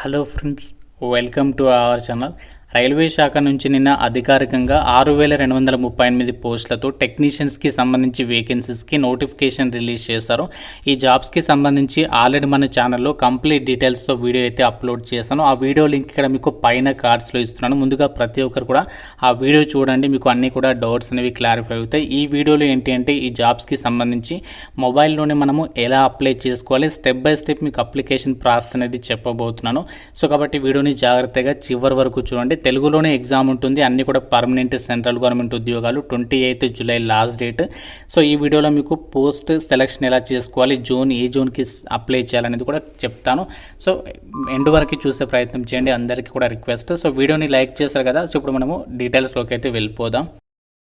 Hello friends, welcome to our channel. Railway శాఖ నుంచి నిన్న అధికారికంగా 6,238 పోస్టులతో టెక్నీషియన్స్కి సంబంధించి వేకెన్సీస్కి నోటిఫికేషన్ రిలీజ్ చేశారు. ఈ జాబ్స్కి సంబంధించి ఆల్రెడీ మన ఛానల్లో కంప్లీట్ డీటెయిల్స్తో వీడియో అయితే అప్లోడ్ చేశాను. ఆ వీడియో లింక్ ఇక్కడ మీకు పైన కార్డ్స్లో ఇస్తున్నాను. ముందుగా ప్రతి ఒక్కరు కూడా ఆ వీడియో చూడండి, మీకు అన్నీ కూడా డౌట్స్ అనేవి క్లారిఫై అవుతాయి. ఈ వీడియోలో ఏంటి అంటే ఈ జాబ్స్కి సంబంధించి మొబైల్లోనే మనము ఎలా అప్లై చేసుకోవాలి, స్టెప్ బై స్టెప్ మీకు అప్లికేషన్ ప్రాసెస్ అనేది చెప్పబోతున్నాను. సో కాబట్టి వీడియోని జాగ్రత్తగా చివరి వరకు చూడండి. తెలుగులోనే ఎగ్జామ్ ఉంటుంది, అన్నీ కూడా పర్మనెంట్ సెంట్రల్ గవర్నమెంట్ ఉద్యోగాలు. 28 జూలై లాస్ట్ డేట్. సో ఈ వీడియోలో మీకు పోస్ట్ సెలక్షన్ ఎలా చేసుకోవాలి, ఏ జోన్కి అప్లై చేయాలనేది కూడా చెప్తాను. సో ఎండ్ వరకు చూసే ప్రయత్నం చేయండి, అందరికీ కూడా రిక్వెస్ట్. సో వీడియోని లైక్ చేశారు కదా. సో ఇప్పుడు మనము డీటెయిల్స్లోకి అయితే వెళ్ళిపోదాం.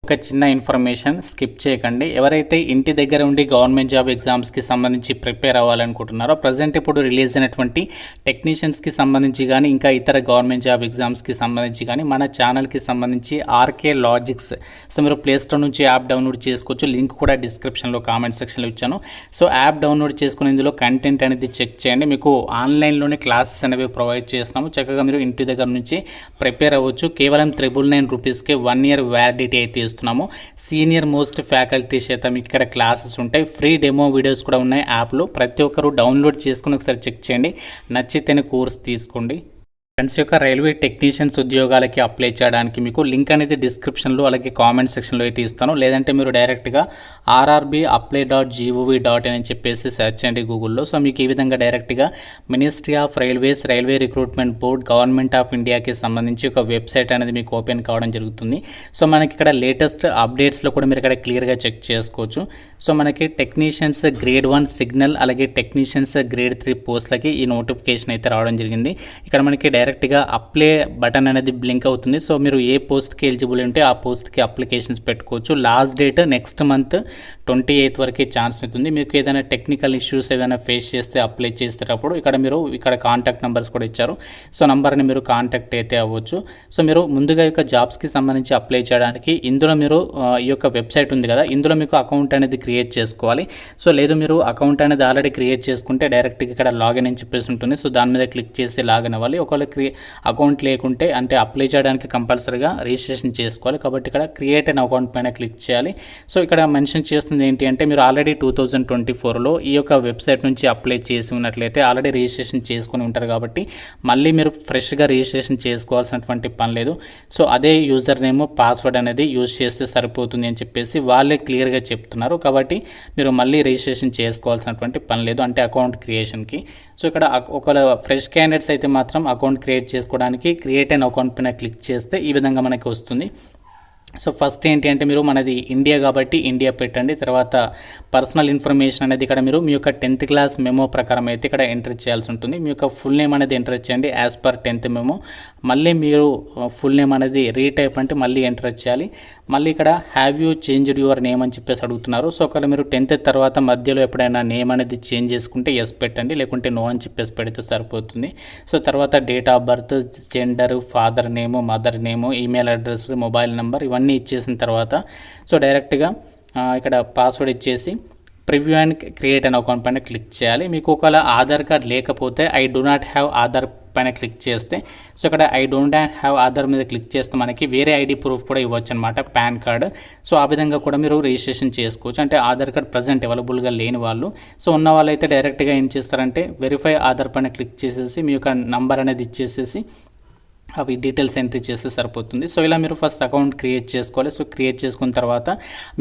ఒక చిన్న ఇన్ఫర్మేషన్, స్కిప్ చేయకండి. ఎవరైతే ఇంటి దగ్గర ఉండి గవర్నమెంట్ జాబ్ ఎగ్జామ్స్కి సంబంధించి ప్రిపేర్ అవ్వాలనుకుంటున్నారో, ప్రజెంట్ ఇప్పుడు రిలీజ్ అయినటువంటి టెక్నీషియన్స్కి సంబంధించి కానీ ఇంకా ఇతర గవర్నమెంట్ జాబ్ ఎగ్జామ్స్కి సంబంధించి కానీ మన ఛానల్కి సంబంధించి ఆర్కే లాజిక్స్, సో మీరు ప్లేస్టోర్ నుంచి యాప్ డౌన్లోడ్ చేసుకోవచ్చు. లింక్ కూడా డిస్క్రిప్షన్లో కామెంట్ సెక్షన్లో ఇచ్చాను. సో యాప్ డౌన్లోడ్ చేసుకుని ఇందులో కంటెంట్ అనేది చెక్ చేయండి. మీకు ఆన్లైన్లోనే క్లాసెస్ అనేవి ప్రొవైడ్ చేస్తున్నాము. చక్కగా మీరు ఇంటి దగ్గర నుంచి ప్రిపేర్ అవ్వచ్చు. కేవలం 999 రూపీస్కే 1 year వ్యాలిడిటీ అయితే ఇస్తున్నాము. సీనియర్ మోస్ట్ ఫ్యాకల్టీ చేత మీకు ఇక్కడ క్లాసెస్ ఉంటాయి. ఫ్రీ డెమో వీడియోస్ కూడా ఉన్నాయి యాప్లో. ప్రతి ఒక్కరు డౌన్లోడ్ చేసుకుని ఒకసారి చెక్ చేయండి. నచ్చితేనే కోర్స్ తీసుకోండి. ఫ్రెండ్స్, యొక్క రైల్వే టెక్నీషియన్స్ ఉద్యోగాలకి అప్లై చేయడానికి మీకు లింక్ అనేది డిస్క్రిప్షన్లో అలాగే కామెంట్ సెక్షన్లో అయితే ఇస్తాను. లేదంటే మీరు డైరెక్ట్గా rrbapply.gov.in అని చెప్పేసి సెర్చ్ చేయండి గూగుల్లో. సో మీకు ఈ విధంగా డైరెక్ట్గా ministry of railways, railway recruitment board, government of ఇండియాకి సంబంధించి ఒక వెబ్సైట్ అనేది మీకు ఓపెన్ కావడం జరుగుతుంది. సో మనకి ఇక్కడ లేటెస్ట్ అప్డేట్స్లో కూడా మీరు ఇక్కడ క్లియర్గా చెక్ చేసుకోవచ్చు. సో మనకి టెక్నీషియన్స్ గ్రేడ్ 1 సిగ్నల్ అలాగే టెక్నీషియన్స్ గ్రేడ్ 3 పోస్టులకి ఈ నోటిఫికేషన్ అయితే రావడం జరిగింది. ఇక్కడ మనకి డైరెక్ట్గా అప్లై బటన్ అనేది బ్లింక్ అవుతుంది. సో మీరు ఏ పోస్ట్కి ఎలిజిబుల్ ఉంటే ఆ పోస్ట్కి అప్లికేషన్స్ పెట్టుకోవచ్చు. లాస్ట్ డేట్ నెక్స్ట్ మంత్ 28 వరకు ఛాన్స్ అవుతుంది. మీకు ఏదైనా టెక్నికల్ ఇష్యూస్ ఏదైనా ఫేస్ చేస్తే అప్లై చేసేటప్పుడు ఇక్కడ కాంటాక్ట్ నెంబర్స్ కూడా ఇచ్చారు. సో నంబర్ని మీరు కాంటాక్ట్ అయితే అవ్వచ్చు. సో మీరు ముందుగా యొక్క జాబ్స్కి సంబంధించి అప్లై చేయడానికి ఇందులో మీరు ఈ యొక్క వెబ్సైట్ ఉంది కదా, ఇందులో మీకు అకౌంట్ అనేది క్రియేట్ చేసుకోవాలి. సో లేదు మీరు అకౌంట్ అనేది ఆల్రెడీ క్రియేట్ చేసుకుంటే డైరెక్ట్గా ఇక్కడ లాగిన్ అని చెప్పేసి ఉంటుంది. సో దాని మీద క్లిక్ చేసి లాగిన్ అవ్వాలి. ఒకవేళ అకౌంట్ లేకుంటే అంటే అప్లై చేయడానికి కంపల్సరీగా రిజిస్ట్రేషన్ చేసుకోవాలి. కాబట్టి ఇక్కడ క్రియేట్ అన్ అకౌంట్ పైన క్లిక్ చేయాలి. సో ఇక్కడ మెన్షన్ చేస్తుంది ఏంటి అంటే మీరు ఆల్రెడీ 2024లో ఈ యొక్క వెబ్సైట్ నుంచి అప్లై చేసి ఉన్నట్లయితే ఆల్రెడీ రిజిస్ట్రేషన్ చేసుకుని ఉంటారు. కాబట్టి మళ్ళీ మీరు ఫ్రెష్గా రిజిస్ట్రేషన్ చేసుకోవాల్సినటువంటి పని లేదు. సో అదే యూజర్ నేమ్, పాస్వర్డ్ అనేది యూజ్ చేస్తే సరిపోతుంది అని చెప్పేసి వాళ్ళే క్లియర్గా చెప్తున్నారు. కాబట్టి మీరు మళ్ళీ రిజిస్ట్రేషన్ చేసుకోవాల్సినటువంటి పని లేదు, అంటే అకౌంట్ క్రియేషన్కి. సో ఇక్కడ ఒకవేళ ఫ్రెష్ క్యాండిడేట్స్ అయితే మాత్రం అకౌంట్ క్రియేట్ చేసుకోవడానికి క్రియేట్ అన్ అకౌంట్ పైన క్లిక్ చేస్తే ఈ విధంగా మనకి వస్తుంది. సో ఫస్ట్ ఏంటి అంటే మీరు మనది ఇండియా కాబట్టి ఇండియా పెట్టండి. తర్వాత పర్సనల్ ఇన్ఫర్మేషన్ అనేది ఇక్కడ మీరు మీ యొక్క 10th క్లాస్ మెమో ప్రకారం అయితే ఇక్కడ ఎంటర్ చేయాల్సి ఉంటుంది. మీ యొక్క ఫుల్ నేమ్ అనేది ఎంటర్ చేయండి యాజ్ పర్ 10th మెమో. మళ్ళీ మీరు ఫుల్ నేమ్ అనేది రీటైప్ అంటే మళ్ళీ ఎంటర్ చేయాలి. మళ్ళీ ఇక్కడ have you changed your name అని చెప్పేసి అడుగుతున్నారు. సో ఒకవేళ మీరు 10th తర్వాత మధ్యలో ఎప్పుడైనా నేమ్ అనేది చేంజ్ చేసుకుంటే ఎస్ పెట్టండి, లేకుంటే నో అని చెప్పేసి పెడితే సరిపోతుంది. సో తర్వాత date of birth, gender, father name, mother name, email address, mobile number ఇవన్నీ ఇచ్చేసిన తర్వాత సో డైరెక్ట్గా ఇక్కడ పాస్వర్డ్ ఇచ్చేసి preview and create an account పైన క్లిక్ చేయాలి. మీకు ఒకవేళ ఆధార్ కార్డ్ లేకపోతే I do not have Aadhaar పైన క్లిక్ చేస్తే సో ఇక్కడ ఐ డోంట్ హ్యావ్ ఆధార్ మీద క్లిక్ చేస్తే మనకి వేరే ఐడి ప్రూఫ్ కూడా ఇవ్వచ్చు అనమాట, పాన్ కార్డ్. సో ఆ విధంగా కూడా మీరు రిజిస్ట్రేషన్ చేసుకోవచ్చు. అంటే ఆధార్ కార్డ్ ప్రజెంట్ అవైలబుల్గా లేని వాళ్ళు, సో ఉన్న వాళ్ళైతే డైరెక్ట్గా ఏం చేస్తారంటే వెరిఫై ఆధార్ పైన క్లిక్ చేసేసి మీ యొక్క నంబర్ అనేది ఇచ్చేసేసి అవి డీటెయిల్స్ ఎంట్రీ చేస్తే సరిపోతుంది. సో ఇలా మీరు ఫస్ట్ అకౌంట్ క్రియేట్ చేసుకోవాలి. సో క్రియేట్ చేసుకున్న తర్వాత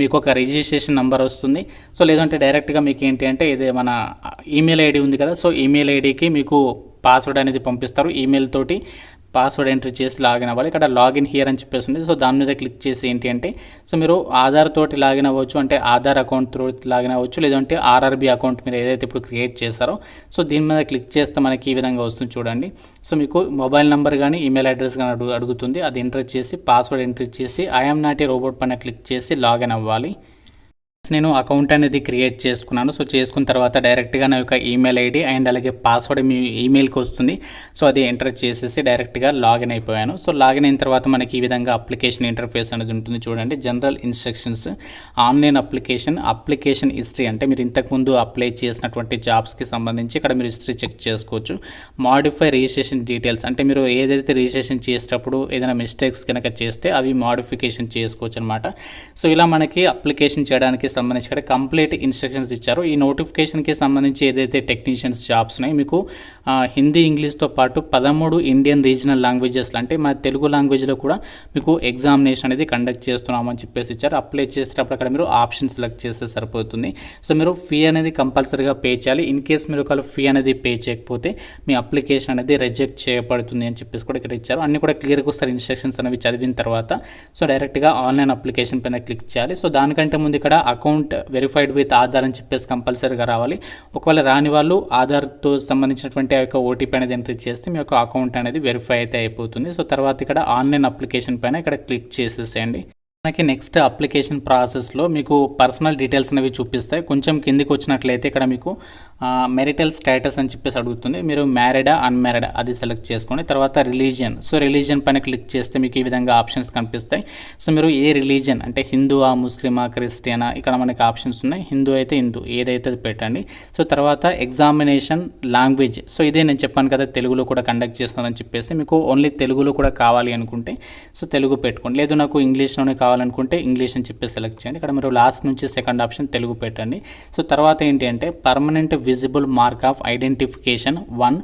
మీకు ఒక రిజిస్ట్రేషన్ నెంబర్ వస్తుంది. సో లేదంటే డైరెక్ట్గా మీకు ఏంటి అంటే ఇది మన ఈమెయిల్ ఐడి ఉంది కదా, సో ఈమెయిల్ ఐడికి మీకు పాస్వర్డ్ అనేది పంపిస్తారు. ఈమెయిల్ తోటి పాస్వర్డ్ ఎంట్రీ చేసి లాగిన్ అవ్వాలి. ఇక్కడ లాగిన్ హియర్ అని చెప్పేసి ఉంది. సో దాని మీద క్లిక్ చేసి ఏంటి అంటే సో మీరు ఆధార్ తోటి లాగిన్ అవ్వచ్చు, అంటే ఆధార్ అకౌంట్ తోటి లాగిన్ అవ్వచ్చు, లేదంటే ఆర్ఆర్బీ అకౌంట్ మీరు ఏదైతే ఇప్పుడు క్రియేట్ చేస్తారో సో దీని మీద క్లిక్ చేస్తే మనకి ఈ విధంగా వస్తుంది చూడండి. సో మీకు మొబైల్ నెంబర్ కానీ ఈమెయిల్ అడ్రస్ కానీ అడుగుతుంది. అది ఎంటర్ చేసి పాస్వర్డ్ ఎంట్రీ చేసి ఐఎమ్ నాట్ ఏ రోబోట్ పైన క్లిక్ చేసి లాగిన్ అవ్వాలి. నేను అకౌంట్ అనేది క్రియేట్ చేసుకున్నాను. సో చేసుకున్న తర్వాత డైరెక్ట్గా నా యొక్క ఈమెయిల్ ఐడి అండ్ అలాగే పాస్వర్డ్ మీ ఈమెయిల్కి వస్తుంది. సో అది ఎంటర్ చేసేసి డైరెక్ట్గా లాగిన్ అయిపోయాను. సో లాగిన్ అయిన తర్వాత మనకి ఈ విధంగా అప్లికేషన్ ఇంటర్ఫేస్ అనేది ఉంటుంది. చూడండి, general instructions, online application history, అంటే మీరు ఇంతకుముందు అప్లై చేసినటువంటి జాబ్స్కి సంబంధించి ఇక్కడ మీరు హిస్టరీ చెక్ చేసుకోవచ్చు. మాడిఫై రిజిస్ట్రేషన్ డీటెయిల్స్, అంటే మీరు ఏదైతే రిజిస్ట్రేషన్ చేసేటప్పుడు ఏదైనా మిస్టేక్స్ కనుక చేస్తే అవి మాడిఫికేషన్ చేసుకోవచ్చు అనమాట. సో ఇలా మనకి అప్లికేషన్ చేయడానికి సంబంధించి ఇక్కడ కంప్లీట్ ఇన్స్ట్రక్షన్స్ ఇచ్చారు. ఈ నోటిఫికేషన్కి సంబంధించి ఏదైతే టెక్నీషియన్స్ జాబ్స్ ఉన్నాయి, మీకు హిందీ ఇంగ్లీష్తో పాటు 13 ఇండియన్ రీజనల్ లాంగ్వేజెస్లో, అంటే మన తెలుగు లాంగ్వేజ్లో కూడా మీకు ఎగ్జామినేషన్ అనేది కండక్ట్ చేస్తున్నామని చెప్పేసి ఇచ్చారు. అప్లై చేసేటప్పుడు అక్కడ మీరు ఆప్షన్ సెలెక్ట్ చేస్తే సరిపోతుంది. సో మీరు ఫీ అనేది కంపల్సరీగా పే చేయాలి. ఇన్ కేస్ మీరు ఒకవేళ ఫీ అనేది పే చేయకపోతే మీ అప్లికేషన్ అనేది రిజెక్ట్ చేయబడుతుంది అని చెప్పేసి కూడా ఇక్కడ ఇచ్చారు. అన్ని కూడా క్లియర్గా ఒకసారి ఇన్స్ట్రక్షన్స్ అనేవి చదివిన తర్వాత సో డైరెక్ట్గా ఆన్లైన్ అప్లికేషన్ పైన క్లిక్ చేయాలి. సో దానికంటే ముందు ఇక్కడ అకౌంట్ వెరిఫైడ్ విత్ ఆధార్ అని చెప్పేసి కంపల్సరీగా రావాలి. ఒకవేళ రాని వాళ్ళు ఆధార్తో సంబంధించినటువంటి ఆ యొక్క ఓటీపీ అనేది ఎంట్రీ చేస్తే మీ యొక్క అకౌంట్ అనేది వెరిఫై అయితే అయిపోతుంది. సో తర్వాత ఇక్కడ ఆన్లైన్ అప్లికేషన్ పైన ఇక్కడ క్లిక్ చేసేసేయండి. మనకి నెక్స్ట్ అప్లికేషన్ ప్రాసెస్లో మీకు పర్సనల్ డీటెయిల్స్ అనేవి చూపిస్తాయి. కొంచెం కిందికి వచ్చినట్లయితే ఇక్కడ మీకు మెరిటల్ స్టేటస్ అని చెప్పేసి అడుగుతుంది. మీరు మ్యారీడా అన్మ్యారీడా అది సెలెక్ట్ చేసుకోండి. తర్వాత రిలీజియన్, సో రిలీజియన్ పైన క్లిక్ చేస్తే మీకు ఈ విధంగా ఆప్షన్స్ కనిపిస్తాయి. సో మీరు ఏ రిలీజియన్, అంటే హిందూవా, ముస్లిమా, క్రిస్టియనా, ఇక్కడ మనకి ఆప్షన్స్ ఉన్నాయి. హిందూ అయితే హిందూ, ఏదైతే అది పెట్టండి. సో తర్వాత ఎగ్జామినేషన్ లాంగ్వేజ్, సో ఇదే నేను చెప్పాను కదా తెలుగులో కూడా కండక్ట్ చేస్తున్నారని చెప్పేసి, మీకు ఓన్లీ తెలుగులో కూడా కావాలి అనుకుంటే సో తెలుగు పెట్టుకోండి. లేదు నాకు ఇంగ్లీష్లోనే కావాలనుకుంటే ఇంగ్లీష్ అని చెప్పి సెలెక్ట్ చేయండి. ఇక్కడ మీరు లాస్ట్ నుంచి సెకండ్ ఆప్షన్ తెలుగు పెట్టండి. సో తర్వాత ఏంటి అంటే permanent visible mark of identification 1,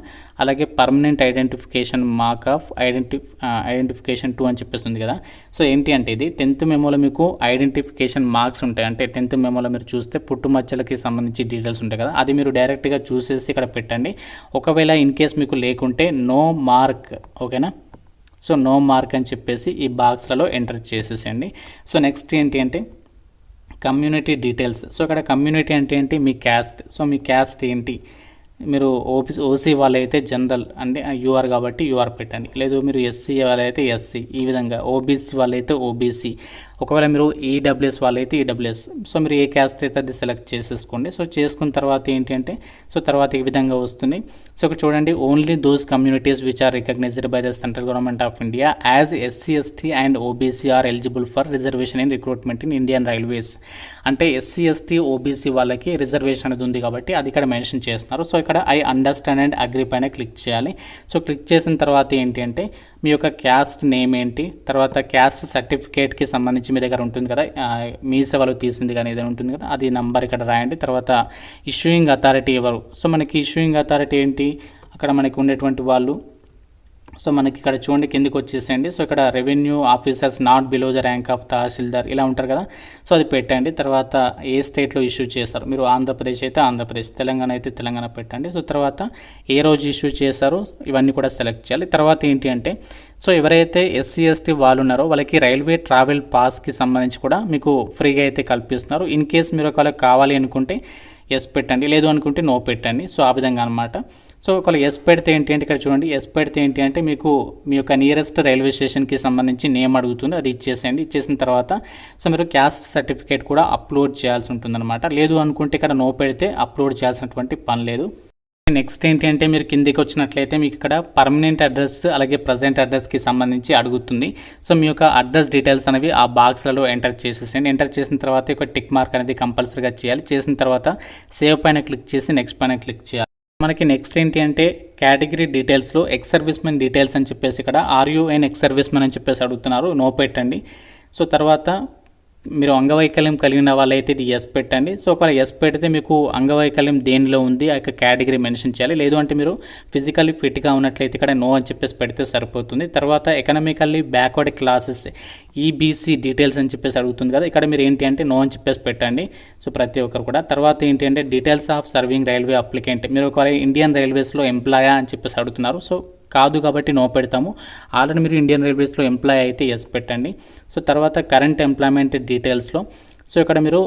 అలాగే permanent identification mark of identification 2 అని చెప్పేసి ఉంది కదా. సో ఏంటి అంటే ఇది 10th మెమోలో మీకు ఐడెంటిఫికేషన్ మార్క్స్ ఉంటాయి. అంటే 10th మెమోలో మీరు చూస్తే పుట్టుమచ్చలకి సంబంధించి డీటెయిల్స్ ఉంటాయి కదా, అది మీరు డైరెక్ట్గా చూసేసి ఇక్కడ పెట్టండి. ఒకవేళ ఇన్ కేస్ మీకు లేకుంటే నో మార్క్, ఓకేనా. సో నో మార్క్ అని చెప్పేసి ఈ బాక్స్లలో ఎంటర్ చేసేసండి. సో నెక్స్ట్ ఏంటి అంటే కమ్యూనిటీ డీటెయిల్స్. సో ఇక్కడ కమ్యూనిటీ అంటే ఏంటి, మీ క్యాస్ట్. సో మీ క్యాస్ట్ ఏంటి, మీరు ఓసీ వాళ్ళైతే జనరల్ అంటే యూఆర్ కాబట్టి యూఆర్ పెట్టండి. లేదు మీరు ఎస్సీ వాళ్ళైతే ఎస్సీ, ఈ విధంగా ఓబీసీ వాళ్ళైతే ఓబీసీ, ఒకవేళ మీరు ఈడబ్ల్యూఎస్ వాళ్ళైతే ఈడబ్ల్యూఎస్. సో మీరు ఏ క్యాస్ట్ అయితే అది సెలెక్ట్ చేసేసుకోండి. సో చేసుకున్న తర్వాత ఏంటి అంటే సో తర్వాత ఈ విధంగా వస్తుంది. సో ఇక్కడ చూడండి, only those communities which are recognized by the central government of India as SC ST and OBC are eligible for reservation in recruitment in Indian railways. అంటే ఎస్సీ ఎస్టీ ఓబీసీ వాళ్ళకి reservation అనేది ఉంది కాబట్టి అది ఇక్కడ mention చేస్తున్నారు. So ఇక్కడ I understand and agree పైన క్లిక్ చేయాలి. సో క్లిక్ చేసిన తర్వాత ఏంటి అంటే మీ యొక్క క్యాస్ట్ నేమ్ ఏంటి, తర్వాత క్యాస్ట్ సర్టిఫికేట్కి సంబంధించి మీ దగ్గర ఉంటుంది కదా, మీ సేవలో తీసింది కానీ ఏదైనా ఉంటుంది కదా, అది నంబర్ ఇక్కడ రాయండి. తర్వాత ఇష్యూయింగ్ అథారిటీ ఎవరు, సో మనకి ఇష్యూయింగ్ అథారిటీ ఏంటి, అక్కడ మనకి ఉండేటువంటి వాళ్ళు. సో మనకి ఇక్కడ చూడండి కిందికి వచ్చేసేయండి. సో ఇక్కడ revenue officers not below the rank of tahsildar ఇలా ఉంటారు కదా, సో అది పెట్టండి. తర్వాత ఏ స్టేట్లో ఇష్యూ చేస్తారు, మీరు ఆంధ్రప్రదేశ్ అయితే ఆంధ్రప్రదేశ్, తెలంగాణ అయితే తెలంగాణ పెట్టండి. సో తర్వాత ఏ రోజు ఇష్యూ చేశారో ఇవన్నీ కూడా సెలెక్ట్ చేయాలి. తర్వాత ఏంటి అంటే సో ఎవరైతే ఎస్సీ ఎస్టీ వాళ్ళు ఉన్నారో వాళ్ళకి రైల్వే ట్రావెల్ పాస్కి సంబంధించి కూడా మీకు ఫ్రీగా అయితే కల్పిస్తున్నారు. ఇన్ కేస్ మీరు ఒకవేళ కావాలి అనుకుంటే ఎస్ పెట్టండి, లేదు అనుకుంటే నో పెట్టండి. సో ఆ విధంగా అనమాట. సో ఒకవేళ ఎస్ పెడితే ఏంటి అంటే ఇక్కడ చూడండి, ఎస్ పెడితే ఏంటి అంటే మీకు మీ యొక్క నియరెస్ట్ రైల్వే స్టేషన్కి సంబంధించి నేమ్ అడుగుతుంది, అది ఇచ్చేసేయండి. ఇచ్చేసిన తర్వాత సో మీరు క్యాస్ట్ సర్టిఫికేట్ కూడా అప్లోడ్ చేయాల్సి ఉంటుందన్నమాట. లేదు అనుకుంటే ఇక్కడ నో పెడితే అప్లోడ్ చేయాల్సినటువంటి పని లేదు. నెక్స్ట్ ఏంటి అంటే మీరు కిందికి వచ్చినట్లయితే మీకు ఇక్కడ పర్మనెంట్ అడ్రస్ అలాగే ప్రజెంట్ అడ్రస్కి సంబంధించి అడుగుతుంది. సో మీ యొక్క అడ్రస్ డీటెయిల్స్ అనేవి ఆ బాక్స్లలో ఎంటర్ చేసేసేయండి. ఎంటర్ చేసిన తర్వాత ఒక టిక్ మార్క్ అనేది కంపల్సరీగా చేయాలి. చేసిన తర్వాత సేవ్ పైన క్లిక్ చేసి నెక్స్ట్ పైన క్లిక్ చేయాలి. మనకి నెక్స్ట్ ఏంటి అంటే కేటగిరీ డీటెయిల్స్లో ఎక్స్ సర్వీస్మెన్ డీటెయిల్స్ అని చెప్పేసి ఇక్కడ ఆర్యూఎన్ ఎక్స్ సర్వీస్మెన్ అని చెప్పేసి అడుగుతున్నారు, నో పెట్టండి. సో తర్వాత మీరు అంగవైకల్యం కలిగిన వాళ్ళైతే ఇది ఎస్ పెట్టండి. సో ఒకవేళ ఎస్ పెడితే మీకు అంగవైకల్యం దేనిలో ఉంది ఆ యొక్క కేటగిరీ మెన్షన్ చేయాలి. లేదు అంటే మీరు ఫిజికల్లీ ఫిట్గా ఉన్నట్లయితే ఇక్కడ నో అని చెప్పేసి పెడితే సరిపోతుంది. తర్వాత economically backward classes EBC details అని చెప్పేసి అడుగుతుంది కదా, ఇక్కడ మీరు ఏంటి అంటే నో అని చెప్పేసి పెట్టండి. సో ప్రతి ఒక్కరు కూడా. తర్వాత ఏంటి అంటే details of serving railway applicant, మీరు ఒకవేళ ఇండియన్ రైల్వేస్లో ఎంప్లాయా అని చెప్పేసి అడుగుతున్నారు. సో కాదు కాబట్టి నో పెడతాము. ఆల్రెడీ మీరు ఇండియన్ రైల్వేస్లో ఎంప్లాయ్ అయితే ఎస్ పెట్టండి. సో తర్వాత కరెంట్ ఎంప్లాయ్మెంట్ డీటెయిల్స్లో సో ఇక్కడ మీరు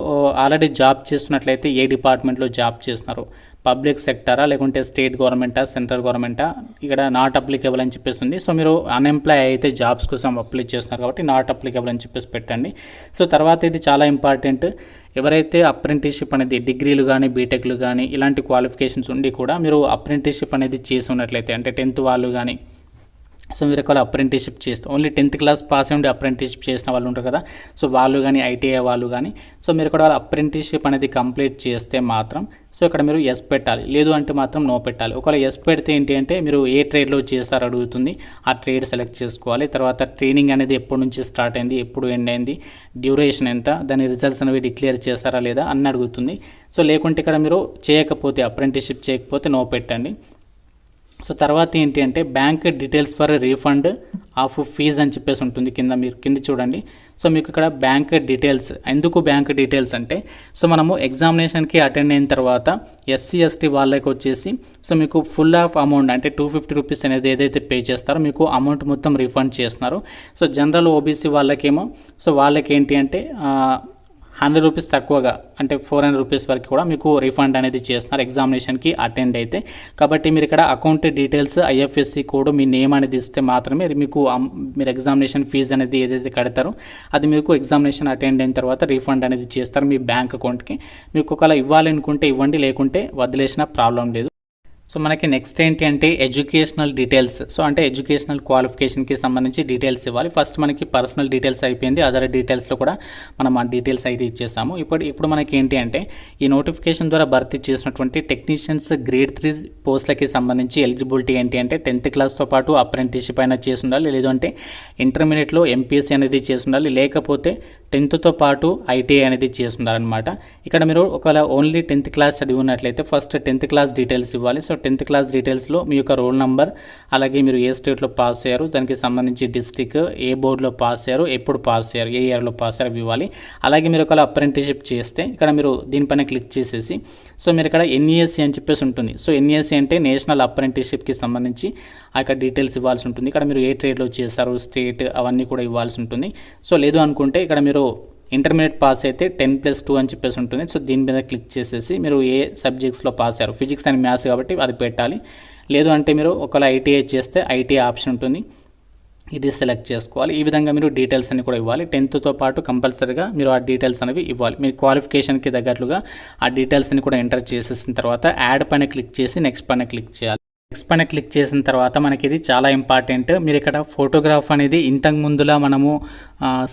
ఆల్రెడీ జాబ్ చేస్తున్నట్లయితే ఏ డిపార్ట్మెంట్లో జాబ్ చేస్తున్నారు, పబ్లిక్ సెక్టరా లేకుంటే స్టేట్ గవర్నమెంటా సెంట్రల్ గవర్నమెంటా, ఇక్కడ నాట్ అప్లికేబుల్ అని చెప్పేసి ఉంది. సో మీరు అన్ఎంప్లాయ్ అయితే జాబ్స్ కోసం అప్లై చేస్తున్నారు కాబట్టి నాట్ అప్లికేబుల్ అని చెప్పేసి పెట్టండి. సో తర్వాత ఇది చాలా ఇంపార్టెంట్, ఎవరైతే అప్రెంటిస్షిప్ అనేది డిగ్రీలు కానీ బీటెక్లు కానీ ఇలాంటి క్వాలిఫికేషన్స్ ఉండి కూడా మీరు అప్రెంటిస్షిప్ అనేది చేసి ఉన్నట్లయితే, అంటే 10th వాళ్ళు కానీ, సో మీరు ఒకవేళ అప్రెంటిస్షిప్ చేస్తే ఓన్లీ 10th క్లాస్ పాస్ అయ్యి ఉండి అప్రెంటిస్షిప్ చేసిన వాళ్ళు ఉంటారు కదా, సో వాళ్ళు కానీ ఐటీఐ వాళ్ళు కానీ, సో మీరు కూడా అప్రెంటిస్షిప్ అనేది కంప్లీట్ చేస్తే మాత్రం సో ఇక్కడ మీరు ఎస్ పెట్టాలి, లేదు అంటే మాత్రం నో పెట్టాలి. ఒకవేళ ఎస్ పెడితే ఏంటి అంటే మీరు ఏ ట్రేడ్లో చేస్తారో అడుగుతుంది, ఆ ట్రేడ్ సెలెక్ట్ చేసుకోవాలి. తర్వాత ట్రైనింగ్ అనేది ఎప్పటి నుంచి స్టార్ట్ అయింది, ఎప్పుడు ఎండ్ అయింది, డ్యూరేషన్ ఎంత, దాని రిజల్ట్స్ అనేవి డిక్లేర్ చేస్తారా లేదా అని అడుగుతుంది. సో లేకుంటే ఇక్కడ మీరు చేయకపోతే అప్రెంటిస్షిప్ చేయకపోతే నో పెట్టండి. సో తర్వాత ఏంటి అంటే bank details for refund of fees అని చెప్పేసి ఉంటుంది కింద, మీరు కింద చూడండి. సో మీకు ఇక్కడ బ్యాంక్ డీటెయిల్స్, ఎందుకు బ్యాంక్ డీటెయిల్స్ అంటే సో మనము ఎగ్జామినేషన్కి అటెండ్ అయిన తర్వాత ఎస్సీ ఎస్టీ వాళ్ళకి వచ్చేసి సో మీకు ఫుల్ ఆఫ్ అమౌంట్ అంటే 250 రూపీస్ అనేది ఏదైతే పే చేస్తారో మీకు అమౌంట్ మొత్తం రీఫండ్ చేస్తున్నారు. సో జనరల్ ఓబీసీ వాళ్ళకేమో సో వాళ్ళకి ఏంటి అంటే 100 రూపీస్ తక్కువగా అంటే 400 రూపీస్ వరకు కూడా మీకు రీఫండ్ అనేది చేస్తున్నారు ఎగ్జామినేషన్కి అటెండ్ అయితే. కాబట్టి మీరు ఇక్కడ అకౌంట్ డీటెయిల్స్ ఐఎఫ్ఎస్సి కోడ్ మీ నేమ్ అనేది ఇస్తే మాత్రమే మీకు మీరు ఎగ్జామినేషన్ ఫీజు అనేది ఏదైతే కడతారో అది మీకు ఎగ్జామినేషన్ అటెండ్ అయిన తర్వాత రీఫండ్ అనేది చేస్తారు మీ బ్యాంక్ అకౌంట్కి. మీకు ఒకవేళ ఇవ్వాలనుకుంటే ఇవ్వండి, లేకుంటే వదిలేసిన ప్రాబ్లం లేదు. సో మనకి నెక్స్ట్ ఏంటి అంటే ఎడ్యుకేషనల్ డీటెయిల్స్, సో అంటే ఎడ్యుకేషనల్ క్వాలిఫికేషన్కి సంబంధించి డీటెయిల్స్ ఇవ్వాలి. ఫస్ట్ మనకి పర్సనల్ డీటెయిల్స్ అయిపోయింది, అదర్ డీటెయిల్స్లో కూడా మనం ఆ డీటెయిల్స్ అయితే ఇచ్చేసాము. ఇప్పుడు మనకి ఏంటి అంటే ఈ నోటిఫికేషన్ ద్వారా భర్తీ చేసినటువంటి టెక్నీషియన్స్ గ్రేడ్ 3 పోస్టులకి సంబంధించి ఎలిజిబిలిటీ ఏంటి అంటే 10th క్లాస్తో పాటు అప్రెంటిస్షిప్ అయినా చేసి ఉండాలి, లేదంటే ఇంటర్మీడియట్లో ఎంపీఎస్సీ అనేది చేసి ఉండాలి, లేకపోతే 10th పాటు ఐటీఐ అనేది చేసి ఉండాలన్నమాట. ఇక్కడ మీరు ఒకవేళ ఓన్లీ 10th క్లాస్ చదివి ఉన్నట్లయితే ఫస్ట్ 10th క్లాస్ డీటెయిల్స్ ఇవ్వాలి. సో 10th క్లాస్ డీటెయిల్స్లో మీ యొక్క రోల్ నెంబర్, అలాగే మీరు ఏ స్టేట్లో పాస్ అయ్యారు, దానికి సంబంధించి డిస్ట్రిక్ట్, ఏ బోర్డులో పాస్ అయ్యారు, ఎప్పుడు పాస్ అయ్యారు, ఏ ఇయర్లో పాస్ అయ్యారు ఇవ్వాలి. అలాగే మీరు ఒకవేళ అప్రెంటిస్షిప్ చేస్తే ఇక్కడ మీరు దీనిపైన క్లిక్ చేసేసి సో మీరు ఇక్కడ ఎన్ఈఎస్సీ అని చెప్పేసి ఉంటుంది. సో ఎన్ఈఎస్సీ అంటే నేషనల్ అప్రెంటిస్షిప్కి సంబంధించి ఆ యొక్క డీటెయిల్స్ ఇవ్వాల్సి ఉంటుంది. ఇక్కడ మీరు ఏ ట్రేడ్లో చేశారు, స్టేట్, అవన్నీ కూడా ఇవ్వాల్సి ఉంటుంది. సో లేదు అనుకుంటే ఇక్కడ మీరు ఇంటర్మీడియట్ పాస్ అయితే 10+2 అని చెప్పేసి ఉంటుంది. సో దీని మీద క్లిక్ చేసేసి మీరు ఏ సబ్జెక్ట్స్లో పాస్ అయ్యారు, ఫిజిక్స్ అండ్ మ్యాథ్స్ కాబట్టి అది పెట్టాలి. లేదు అంటే మీరు ఒకవేళ ఐటీఐ చేస్తే ఐటీఐ ఆప్షన్ ఉంటుంది, ఇది సెలెక్ట్ చేసుకోవాలి. ఈ విధంగా మీరు డీటెయిల్స్ అన్ని కూడా ఇవ్వాలి. 10th పాటు కంపల్సరీగా మీరు ఆ డీటెయిల్స్ అనేవి ఇవ్వాలి. మీ క్వాలిఫికేషన్కి తగ్గట్లుగా ఆ డీటెయిల్స్ అన్ని కూడా ఎంటర్ చేసేసిన తర్వాత యాడ్ పైన క్లిక్ చేసి నెక్స్ట్ పైన క్లిక్ చేయాలి. నెక్స్ట్ పైన క్లిక్ చేసిన తర్వాత మనకి ఇది చాలా ఇంపార్టెంట్, మీరు ఇక్కడ ఫోటోగ్రాఫ్ అనేది ఇంతకు ముందులా మనము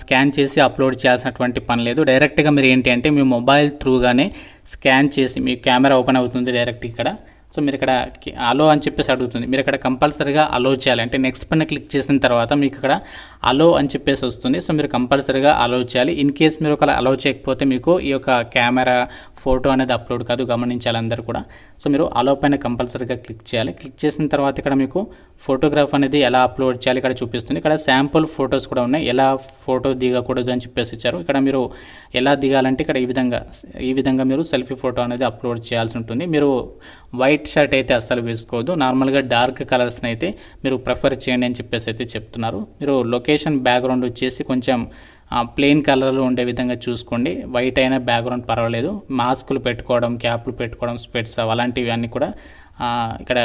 స్కాన్ చేసి అప్లోడ్ చేయాల్సినటువంటి పని లేదు. డైరెక్ట్గా మీరు ఏంటి అంటే మీ మొబైల్ త్రూగానే స్కాన్ చేసి మీ కెమెరా ఓపెన్ అవుతుంది డైరెక్ట్ ఇక్కడ. సో మీరు ఇక్కడ అలో అని చెప్పేసి అడుగుతుంది, మీరు ఇక్కడ కంపల్సరీగా అలో చేయాలి. అంటే నెక్స్ట్ పైన క్లిక్ చేసిన తర్వాత మీకు ఇక్కడ అలో అని చెప్పేసి వస్తుంది. సో మీరు కంపల్సరీగా అలో చేయాలి. ఇన్ కేస్ మీరు ఒకవేళ అలో చేయకపోతే మీకు ఈ యొక్క కెమెరా ఫోటో అనేది అప్లోడ్ కాదు, గమనించాలి అందరూ కూడా. సో మీరు అలో పైన కంపల్సరీగా క్లిక్ చేయాలి. క్లిక్ చేసిన తర్వాత ఇక్కడ మీకు ఫోటోగ్రాఫ్ అనేది ఎలా అప్లోడ్ చేయాలి ఇక్కడ చూపిస్తుంది. ఇక్కడ శాంపుల్ ఫొటోస్ కూడా ఉన్నాయి, ఎలా ఫోటో దిగకూడదు అని చెప్పేసి ఇచ్చారు. ఇక్కడ మీరు ఎలా దిగాలంటే ఇక్కడ ఈ విధంగా మీరు సెల్ఫీ ఫోటో అనేది అప్లోడ్ చేయాల్సి ఉంటుంది. మీరు వైట్ షర్ట్ అయితే అస్సలు వేసుకోవద్దు, నార్మల్గా డార్క్ కలర్స్ని అయితే మీరు ప్రిఫర్ చేయండి అని చెప్పేసి అయితే చెప్తున్నారు. మీరు లొకేషన్ బ్యాక్గ్రౌండ్ వచ్చేసి కొంచెం ప్లెయిన్ కలర్లో ఉండే విధంగా చూసుకోండి, వైట్ అయినా బ్యాక్గ్రౌండ్ పర్వాలేదు. మాస్కులు పెట్టుకోవడం, క్యాప్లు పెట్టుకోవడం, స్పెట్స్ అలాంటివి అన్నీ కూడా ఇక్కడ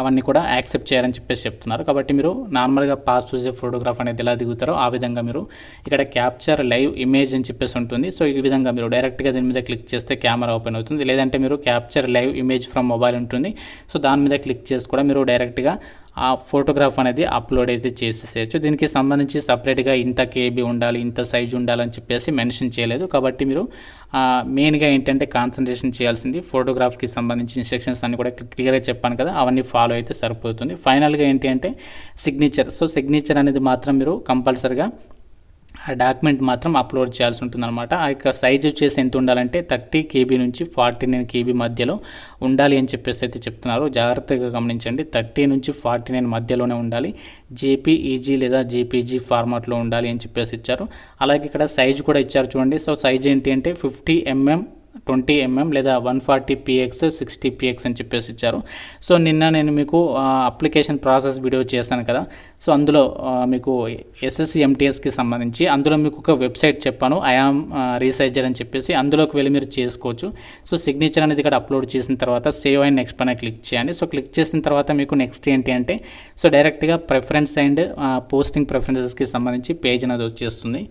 అవన్నీ కూడా యాక్సెప్ట్ చేయాలని చెప్పేసి చెప్తున్నారు. కాబట్టి మీరు నార్మల్గా పాస్పోర్ట్ ఫోటోగ్రాఫ్ అనేది ఎలా దిగుతారో ఆ విధంగా మీరు ఇక్కడ క్యాప్చర్ లైవ్ ఇమేజ్ అని చెప్పేసి ఉంటుంది. సో ఈ విధంగా మీరు డైరెక్ట్గా దీని మీద క్లిక్ చేస్తే కెమెరా ఓపెన్ అవుతుంది, లేదంటే మీరు capture live image from mobile ఉంటుంది. సో దాని మీద క్లిక్ చేసి కూడా మీరు డైరెక్ట్గా ఆ ఫోటోగ్రాఫ్ అనేది అప్లోడ్ అయితే చేసేసేయచ్చు. దీనికి సంబంధించి సపరేట్గా ఇంత కేబీ ఉండాలి, ఇంత సైజు ఉండాలని చెప్పేసి మెన్షన్ చేయలేదు. కాబట్టి మీరు మెయిన్గా ఏంటంటే కాన్సన్ట్రేషన్ చేయాల్సింది ఫోటోగ్రాఫ్కి సంబంధించి ఇన్స్ట్రక్షన్స్ అన్ని కూడా క్లియర్గా చెప్పాను కదా, అవన్నీ ఫాలో అయితే సరిపోతుంది. ఫైనల్గా ఏంటి అంటే సిగ్నేచర్. సో సిగ్నేచర్ అనేది మాత్రం మీరు కంపల్సరీగా ఆ డాక్యుమెంట్ మాత్రం అప్లోడ్ చేయాల్సి ఉంటుంది అనమాట. ఆ యొక్క సైజ్ వచ్చేసి ఎంత ఉండాలంటే 30 KB నుంచి 49 KB మధ్యలో ఉండాలి అని చెప్పేసి అయితే చెప్తున్నారు. జాగ్రత్తగా గమనించండి, 30 నుంచి 49 మధ్యలోనే ఉండాలి. జేపీఈజీ లేదా జేపీజీ ఫార్మాట్లో ఉండాలి అని చెప్పేసి ఇచ్చారు. అలాగే ఇక్కడ సైజ్ కూడా ఇచ్చారు చూడండి. సో సైజ్ ఏంటి అంటే 50 mm 20mm లేదా 140px 60px అని చెప్పేసి ఇచ్చారు. సో నిన్న నేను మీకు అప్లికేషన్ ప్రాసెస్ వీడియో చేశాను కదా, సో అందులో మీకు ఎస్ఎస్సి ఎంటీఎస్కి సంబంధించి అందులో మీకు ఒక వెబ్సైట్ చెప్పాను, ఐఆమ్ రీసైజర్ అని చెప్పేసి. అందులోకి వెళ్ళి మీరు చేసుకోవచ్చు. సో సిగ్నేచర్ అనేది ఇక్కడ అప్లోడ్ చేసిన తర్వాత సేవ్ అండ్ నెక్స్ట్ పైన క్లిక్ చేయండి. సో క్లిక్ చేసిన తర్వాత మీకు నెక్స్ట్ ఏంటి అంటే సో డైరెక్ట్గా ప్రిఫరెన్స్ అండ్ పోస్టింగ్ ప్రిఫరెన్సెస్కి సంబంధించి పేజ్ అనేది వచ్చేస్తుంది.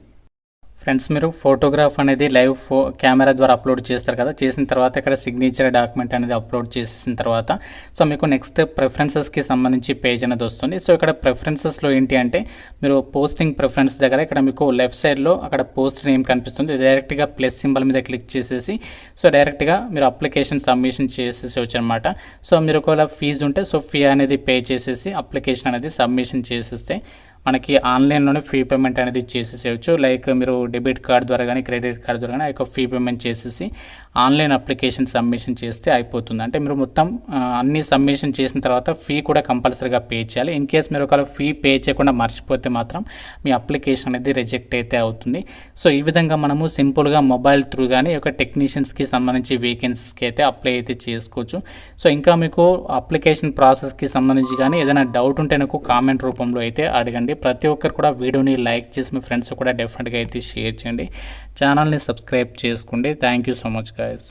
ఫ్రెండ్స్, మీరు ఫోటోగ్రాఫ్ అనేది లైవ్ కెమెరా ద్వారా అప్లోడ్ చేస్తారు కదా, చేసిన తర్వాత ఇక్కడ సిగ్నేచర్ డాక్యుమెంట్ అనేది అప్లోడ్ చేసేసిన తర్వాత సో మీకు నెక్స్ట్ ప్రిఫరెన్సెస్కి సంబంధించి పేజ్ అనేది వస్తుంది. సో ఇక్కడ ప్రిఫరెన్సెస్లో ఏంటి అంటే మీరు పోస్టింగ్ ప్రిఫరెన్స్ దగ్గర ఇక్కడ మీకు లెఫ్ట్ సైడ్లో అక్కడ పోస్ట్ నేమ్ కనిపిస్తుంది. డైరెక్ట్గా ప్లస్ సింబల్ మీద క్లిక్ చేసేసి సో డైరెక్ట్గా మీరు అప్లికేషన్ సబ్మిషన్ చేసేసి అనమాట. సో మీరు ఒకవేళ ఫీజు ఉంటే సో ఫీ అనేది పే చేసేసి అప్లికేషన్ అనేది సబ్మిషన్ చేసేస్తే మనకి ఆన్లైన్లోనే ఫీ పేమెంట్ అనేది చేసేసేయచ్చు. లైక్ మీరు డెబిట్ కార్డ్ ద్వారా కానీ క్రెడిట్ కార్డ్ ద్వారా కానీ ఆ యొక్క ఫీ పేమెంట్ చేసేసి ఆన్లైన్ అప్లికేషన్ సబ్మిషన్ చేస్తే అయిపోతుంది. అంటే మీరు మొత్తం అన్ని సబ్మిషన్ చేసిన తర్వాత ఫీ కూడా కంపల్సరీగా పే చేయాలి. ఇన్ కేస్ మీరు ఒకవేళ ఫీ పే చేయకుండా మర్చిపోతే మాత్రం మీ అప్లికేషన్ అనేది రిజెక్ట్ అయితే అవుతుంది. సో ఈ విధంగా మనము సింపుల్గా మొబైల్ త్రూ కానీ ఒక టెక్నీషియన్స్కి సంబంధించి వేకెన్సీస్కి అయితే అప్లై అయితే చేసుకోవచ్చు. సో ఇంకా మీకు అప్లికేషన్ ప్రాసెస్కి సంబంధించి కానీ ఏదైనా డౌట్ ఉంటే నాకు కామెంట్ రూపంలో అయితే అడగండి. ప్రతి ఒక్కరు కూడా వీడియోని లైక్ చేసి మీ ఫ్రెండ్స్ కూడా డెఫినెట్గా అయితే షేర్ చేయండి. ఛానల్ని సబ్స్క్రైబ్ చేసుకోండి. Thank you so much guys.